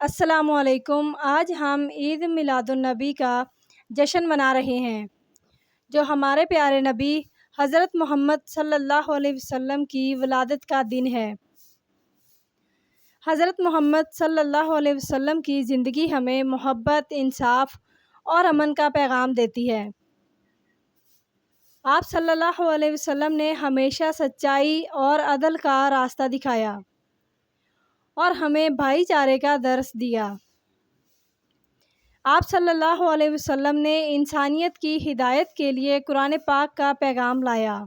السلام علیکم۔ آج ہم عید میلاد النبی کا جشن منا رہے ہیں، جو ہمارے پیارے نبی حضرت محمد صلی اللہ علیہ وسلم کی ولادت کا دن ہے۔ حضرت محمد صلی اللہ علیہ وسلم کی زندگی ہمیں محبت، انصاف اور امن کا پیغام دیتی ہے۔ آپ صلی اللہ علیہ وسلم نے ہمیشہ سچائی اور عدل کا راستہ دکھایا اور ہمیں بھائی چارے کا درس دیا۔ آپ صلی اللہ علیہ وسلم نے انسانیت کی ہدایت کے لیے قرآن پاک کا پیغام لایا۔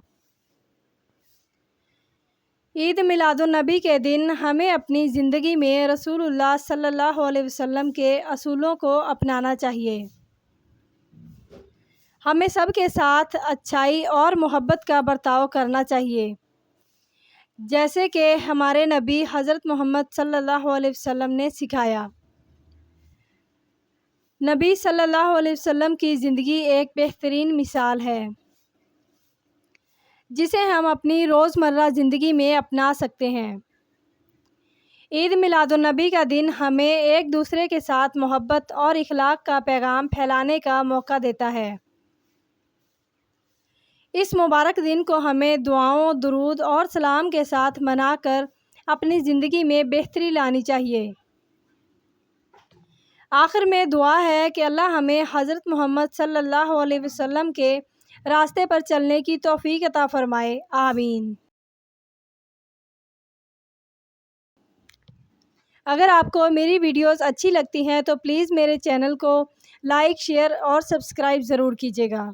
عید میلاد النبی کے دن ہمیں اپنی زندگی میں رسول اللہ صلی اللہ علیہ وسلم کے اصولوں کو اپنانا چاہیے۔ ہمیں سب کے ساتھ اچھائی اور محبت کا برتاؤ کرنا چاہیے، جیسے کہ ہمارے نبی حضرت محمد صلی اللہ علیہ وسلم نے سکھایا۔ نبی صلی اللہ علیہ وسلم کی زندگی ایک بہترین مثال ہے، جسے ہم اپنی روزمرہ زندگی میں اپنا سکتے ہیں۔ عید میلاد النبی کا دن ہمیں ایک دوسرے کے ساتھ محبت اور اخلاق کا پیغام پھیلانے کا موقع دیتا ہے۔ اس مبارک دن کو ہمیں دعاؤں، درود اور سلام کے ساتھ منا کر اپنی زندگی میں بہتری لانی چاہیے۔ آخر میں دعا ہے کہ اللہ ہمیں حضرت محمد صلی اللہ علیہ وسلم کے راستے پر چلنے کی توفیق عطا فرمائے، آمین۔ اگر آپ کو میری ویڈیوز اچھی لگتی ہیں تو پلیز میرے چینل کو لائک، شیئر اور سبسکرائب ضرور کیجیے گا۔